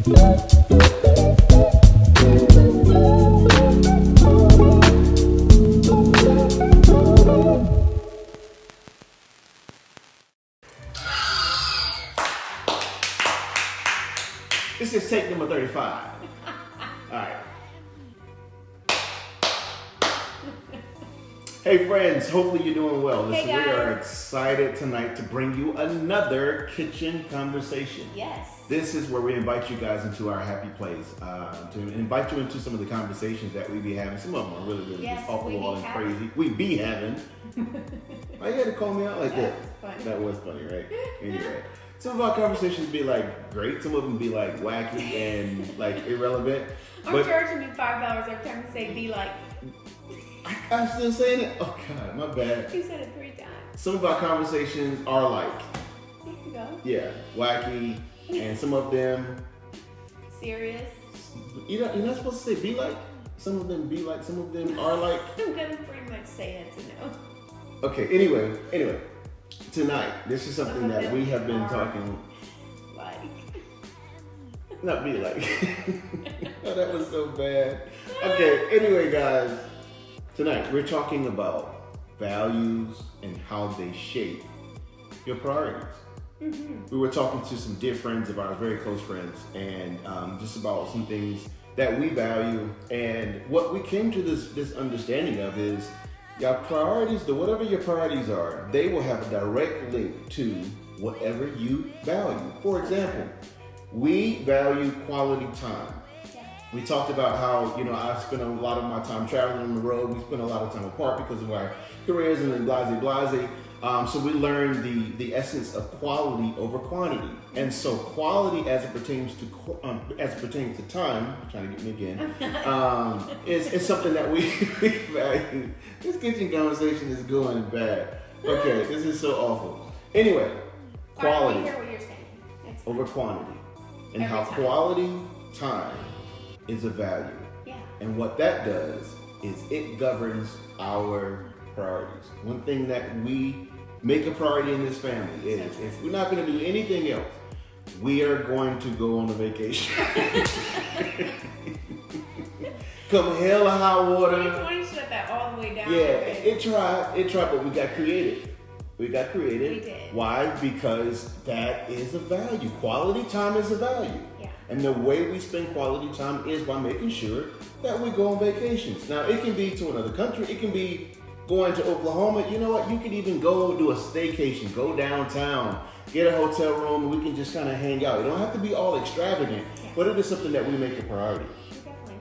This is take number 35. All right. Hey friends, hopefully you're doing well. Listen, Hey, guys. we are excited tonight to bring you another kitchen conversation. Yes. This is where we invite you guys into our happy place, to invite you into some of the conversations that we be having. Some of them are really Yes, just off the we wall be and having. crazy. We be having. Why you had to call me out like that? Funny. That was funny, right? Anyway, some of our conversations be like great. Some of them be like wacky and like irrelevant. I'm But charging you $5 every time you say be like. I'm still saying it. Oh God, my bad. You said it 3 times. Some of our conversations are like, There you go. yeah, wacky, and some of them, Serious. you're not supposed to say be like. Some of them be like. Some of them are like. I'm gonna pretty much say it to know. Okay. Anyway, tonight this is something Some of that them we have been are talking. Like. Not be like. Oh, that was so bad. Okay. Anyway, guys, tonight we're talking about values and how they shape your priorities. Mm-hmm. We were talking to some dear friends of ours, very close friends, and just about some things that we value. And what we came to this understanding of is your priorities, whatever your priorities are, they will have a direct link to whatever you value. For example, we value quality time. Yeah. We talked about how, I spend a lot of my time traveling on the road. We spend a lot of time apart because of our careers and then blase. So we learned the essence of quality over quantity. And so quality as it pertains to time, trying to get me again, is something that we value. This kitchen conversation is going bad. Okay, this is so awful. Anyway, quality I hear what you're saying. It's over quantity. And Every how time. quality time is a value. Yeah. And what that does is it governs our priorities. One thing that we make a priority in this family is if we're not going to do anything else, we are going to go on a vacation. Come hell or high water. 2020 shut that all the way down. Yeah, it tried, but we got creative. We did. Why? Because that is a value. Quality time is a value. Yeah. And the way we spend quality time is by making sure that we go on vacations. Now, it can be to another country. It can be going to Oklahoma. You know what? You could even go do a staycation, go downtown, get a hotel room, and we can just kind of hang out. It don't have to be all extravagant, but it is something that we make a priority. We definitely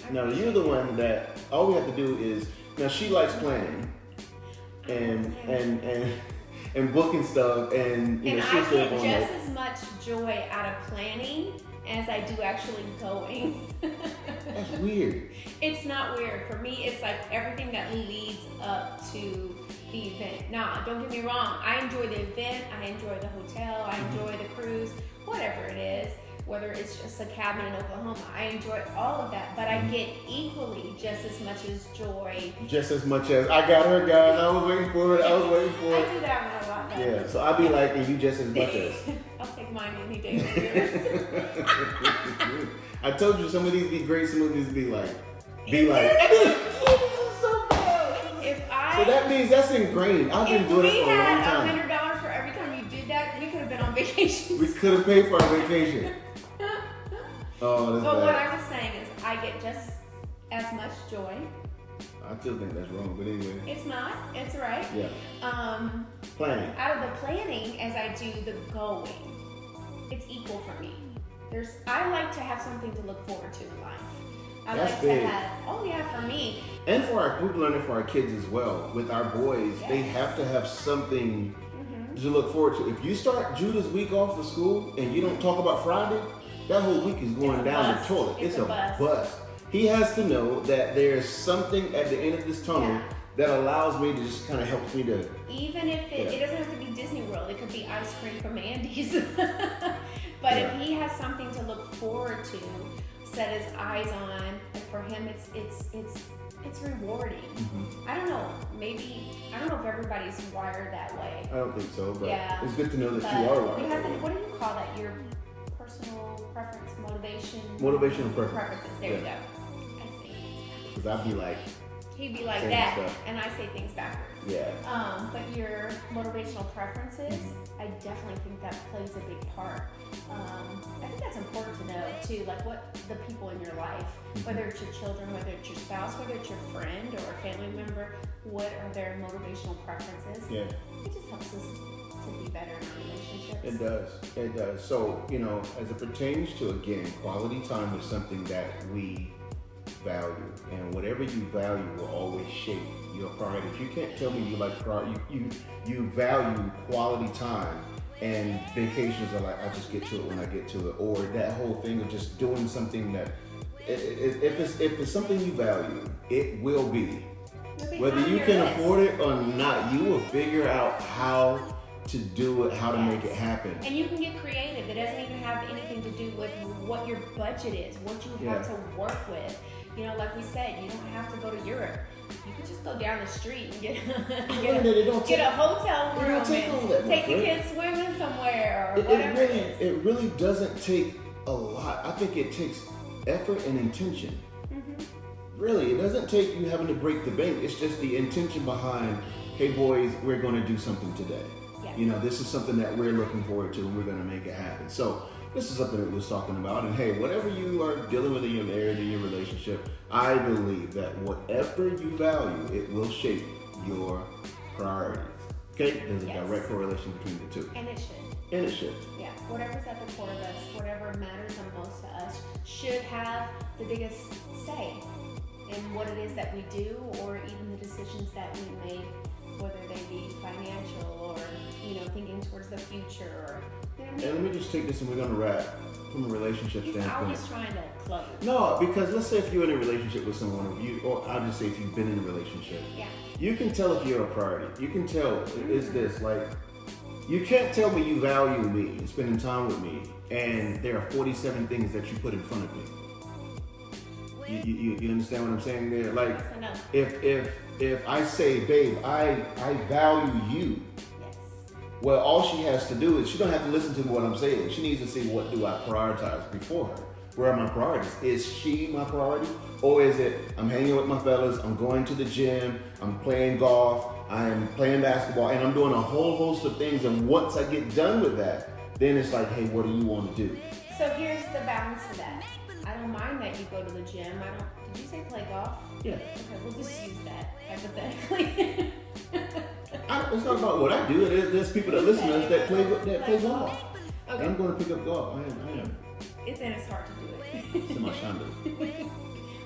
do. Now, you're the one that all we have to do is, now she likes planning and booking stuff, and And she'll I stay up get all just night. as much joy out of planning as I do actually going. That's weird. It's not weird. For me, it's like everything that leads up to the event. Nah, don't get me wrong. I enjoy the event. I enjoy the hotel. I enjoy the cruise, whatever it is. Whether it's just a cabin in Oklahoma, I enjoy all of that. But I get equally just as much as joy. Just as much as I got her, guys. I was waiting for it. I do that one a lot. Though. Yeah, so I'll be like, and you just as much as. I'll take mine any day of yours. I told you some of these be great, some of these be like. So bad. If I So that means that's ingrained. I've been if doing we it for a long had time. $100 for every time you did that, we could have been on vacation. We could have paid for our vacation. Oh, that's But what bad. I was saying is, I get just as much joy. I still think that's wrong, but anyway. It's not. It's right. Yeah. Planning. Out of the planning as I do the going, it's equal for me. I like to have something to look forward to in life. I That's like big. to have. Oh yeah, for me. And we've learned it for our kids as well. With our boys, they Yes. have to have something Mm-hmm. to look forward to. If you start Judah's week off of school and you don't talk about Friday, that whole week is going It's a down bust. the toilet. It's a bust. bust. He has to know that there's something at the end of this tunnel Yeah. that allows me to just kind of help me to. Even if it doesn't have to be Disney World, it could be ice cream from Andy's. But Yeah. if he has something to look forward to, set his eyes on, and for him it's rewarding. Mhm. I don't know if everybody's wired that way. I don't think so, but Yeah. it's good to know that But you are you right. have to, what do you call that? Your personal preference Motivational preference. Preferences. There you go. I see. Because I'd be like, He'd be like same that, stuff. and I say things backwards. yeah. But your motivational preferences, I definitely think that plays a big part. I think that's important to know too, like what the people in your life, whether it's your children, whether it's your spouse, whether it's your friend or a family member, what are their motivational preferences? Yeah. It just helps us to be better in our relationships. It does. It does. So, you know, as it pertains to, again, quality time is something that we value. And whatever you value will always shape your priorities. You can't tell me you like you value quality time and vacations are like, I just get to it when I get to it. Or that whole thing of just doing something that, if it's something you value, it will be. Whether you can afford it or not, you will figure out how to do it, how to make it happen. And you can get creative. It doesn't even have anything to do with what your budget is, what you have to work with. You know, like we said, you don't have to go to Europe. You can just go down the street and get a hotel room and take the kids swimming somewhere or whatever. It really doesn't take a lot. I think it takes effort and intention. Really, it doesn't take you having to break the bank. It's just the intention behind, hey boys, we're going to do something today. Yeah. You know, this is something that we're looking forward to and we're going to make it happen. So this is something that we was talking about. And hey, whatever you are dealing with in your marriage, in your relationship, I believe that whatever you value, it will shape your priorities. Okay? There's a direct correlation between the two. And it should. And it should. Yeah, whatever's at the core of us, whatever matters the most to us, should have the biggest say in what it is that we do, or even the decisions that we make, whether they be financial or, you know, thinking towards the future or, you know what I mean? And let me just take this and we're going to wrap from a relationship He's standpoint. always trying to close. No, because let's say if you're in a relationship with someone, or I'll just say if you've been in a relationship, Yeah. you can tell if you're a priority. You can tell, is this like, you can't tell me you value me and spending time with me, and there are 47 things that you put in front of me. You understand what I'm saying there? Like, if I say, babe, I value you. Yes. Well, all she has to do is, she don't have to listen to what I'm saying. She needs to see, what do I prioritize before her? Where are my priorities? Is she my priority? Or is it, I'm hanging with my fellas, I'm going to the gym, I'm playing golf, I'm playing basketball, and I'm doing a whole host of things. And once I get done with that, then it's like, hey, what do you want to do? So here's the balance of that. I don't mind that you go to the gym. Did you say play golf? Yeah. Okay, we'll just use that hypothetically. It's not about what I do. There's people that listen to us that play golf. Okay. And I'm going to pick up golf. I am. It's hard to do it. It's in my Shonda.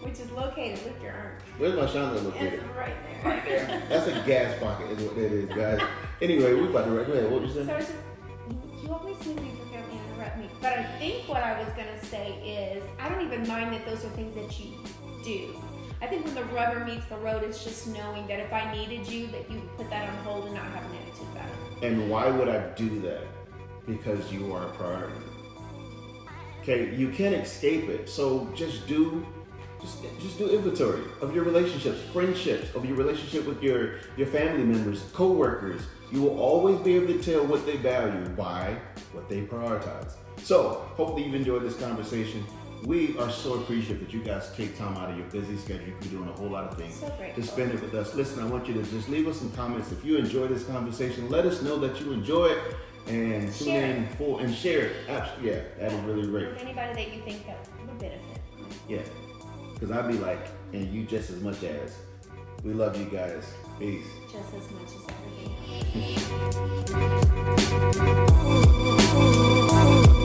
Which is located with your arm. Where's my Shonda located? It's right there. Right there. That's a gas pocket is what that is, guys. Anyway, we're about to wrap. Go ahead. What you say? So it's just, you always seem to be frequently interrupt me. But I think what I was going to say is, I don't even mind that those are things that you do. I think when the rubber meets the road, it's just knowing that if I needed you, that you would put that on hold and not have an attitude about it. And why would I do that? Because you are a priority. Okay, you can't escape it. So just do inventory of your relationships, friendships, of your relationship with your family members, co-workers. You will always be able to tell what they value by what they prioritize. So hopefully you've enjoyed this conversation. We are so appreciative that you guys take time out of your busy schedule. You've been doing a whole lot of things to spend it with us. Listen, I want you to just leave us some comments. If you enjoy this conversation, let us know that you enjoy it, and tune in for and share it. Absolutely, yeah, that is really great. With anybody that you think that would benefit. Yeah, because I'd be like, and you just as much as. We love you guys. Peace. Just as much as everything else.